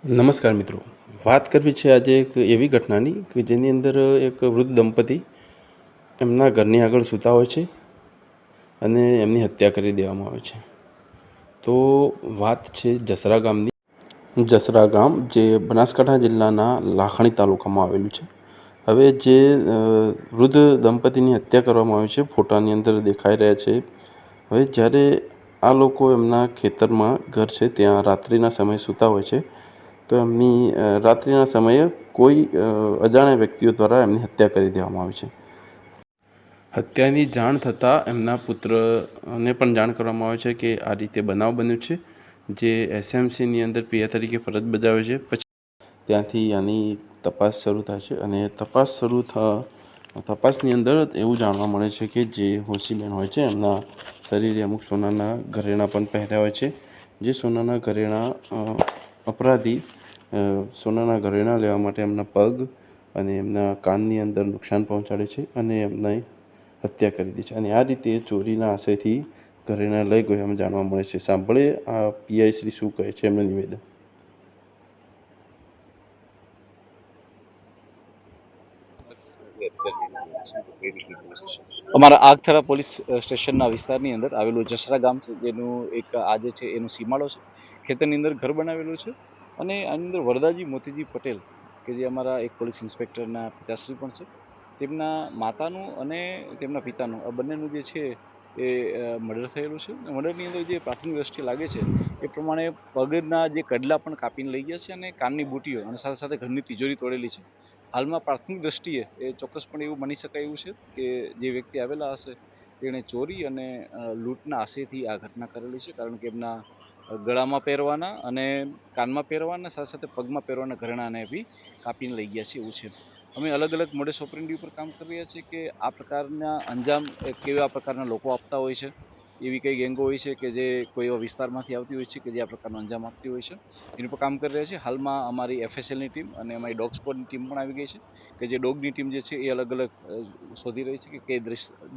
નમસ્કાર મિત્રો, વાત કરવી છે આજે એક એવી ઘટનાની કે જેની અંદર એક વૃદ્ધ દંપતી એમના ઘરની આગળ સૂતા હોય છે અને એમની હત્યા કરી દેવામાં આવે છે. તો વાત છે જસરા ગામની. જસરા ગામ જે બનાસકાંઠા જિલ્લાના લાખણી તાલુકામાં આવેલું છે. હવે જે વૃદ્ધ દંપતીની હત્યા કરવામાં આવી છે ફોટાની અંદર દેખાઈ રહ્યા છે. હવે જ્યારે આ લોકો એમના ખેતરમાં ઘર છે ત્યાં રાત્રિના સમયે સૂતા હોય છે, તો એમની રાત્રિના સમયે કોઈ અજાણ્યા વ્યક્તિઓ દ્વારા એમની હત્યા કરી દેવામાં આવી છે. હત્યાની જાણ થતાં એમના પુત્રને પણ જાણ કરવામાં આવે છે કે આ રીતે બનાવ બન્યો છે, જે એસએમસીની અંદર પીઆઈ તરીકે ફરજ બજાવે છે. પછી ત્યાંથી આની તપાસ શરૂ થાય છે અને તપાસની અંદર એવું જાણવા મળે છે કે જે હોશીબેન હોય છે એમના શરીરે અમુક સોનાના ઘરેણાં પણ પહેર્યા હોય છે. જે સોનાના ઘરેણાં અપરાધી સોનાના ઘરેણાં લેવા માટે એમના પગ અને એમના કાનની અંદર નુકસાન પહોંચાડે છે અને એમને હત્યા કરી દે છે. અને આ રીતે ચોરીના આશયથી ઘરેણાં લઈ ગયો એમ જાણવા મળે છે. સાંભળીએ આ પીઆઈ શ્રી શું કહે છે એમનું નિવેદન. અમારા આગથરા પોલીસ સ્ટેશનના વિસ્તારની અંદર આવેલું જસરા ગામ છે, જેનું એક આજે છે એનો સીમાડો છે. ખેતરની અંદર ઘર બનાવેલું છે અને આની અંદર વરદાજી મોતીજી પટેલ કે જે અમારા એક પોલીસ ઇન્સ્પેક્ટરના પિતાશ્રી પણ છે, તેમના માતાનું અને તેમના પિતાનું આ બંનેનું જે છે એ મર્ડર થયેલું છે. મર્ડરની અંદર જે પ્રાથમિક દ્રષ્ટિએ લાગે છે એ પ્રમાણે પગના જે કડલા પણ કાપીને લઈ ગયા છે અને કાનની બુટીઓ અને સાથે સાથે ઘરની તિજોરી તોડેલી છે. હાલમાં પ્રાથમિક દ્રષ્ટિએ એ ચોક્કસપણે એવું માની શકાય એવું છે કે જે વ્યક્તિ આવેલા હશે તેણે ચોરી અને લૂંટના આશયથી આ ઘટના કરેલી છે, કારણ કે એમના ગળામાં પહેરવાના અને કાનમાં પહેરવાના સાથે સાથે પગમાં પહેરવાના ઘરેણાંને બી કાપીને લઈ ગયા છે એવું છે. અમે અલગ અલગ મોડસ ઓપરેન્ડી ઉપર કામ કરી રહ્યા છીએ કે આ પ્રકારના અંજામ કેવા પ્રકારના લોકો આપતા હોય છે, એવી કઈ ગેંગો હોય છે કે જે કોઈ એવા વિસ્તારમાંથી આવતી હોય છે કે જે આ પ્રકારનો અંજામ આપતી હોય છે, એની પર કામ કરી રહ્યા છે. હાલમાં અમારી એફએસએલની ટીમ અને અમારી ડોગ સ્કોડની ટીમ પણ આવી ગઈ છે કે જે ડોગની ટીમ જે છે એ અલગ અલગ શોધી રહી છે કે કઈ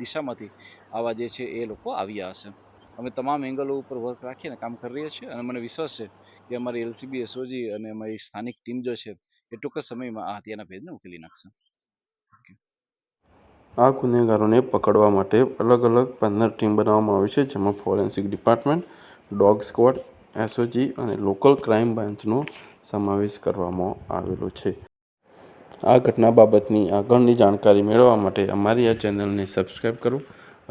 દિશામાંથી આવા જે છે એ લોકો આવ્યા હશે. અમે તમામ એંગલો ઉપર વર્ક રાખીને કામ કરી રહ્યા છીએ અને મને વિશ્વાસ છે કે અમારી એલસીબી એસઓજી અને અમારી સ્થાનિક ટીમ જે છે એ ટૂંક સમયમાં આ હત્યાના ભેદને ઉકેલી નાખશે. આ ગુનેગારોને પકડવા માટે અલગ અલગ 15 ટીમ બનાવવામાં આવી છે, જેમાં forensic department, dog squad, SOG અને લોકલ ક્રાઇમ બ્રાન્ચનો સમાવેશ કરવામાં આવેલો છે. આ ઘટના બાબતની આગળની જાણકારી મેળવવા માટે અમારી આ ચેનલને સબસ્ક્રાઈબ કરો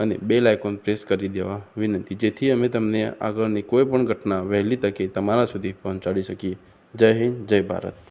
અને બેલ આઇકોન પ્રેસ કરી દેવા વિનંતી, જેથી અમે તમને આગળની કોઈ પણ ઘટના વહેલી તકે તમારા સુધી પહોંચાડી શકીએ. જય હિન્દ, જય ભારત.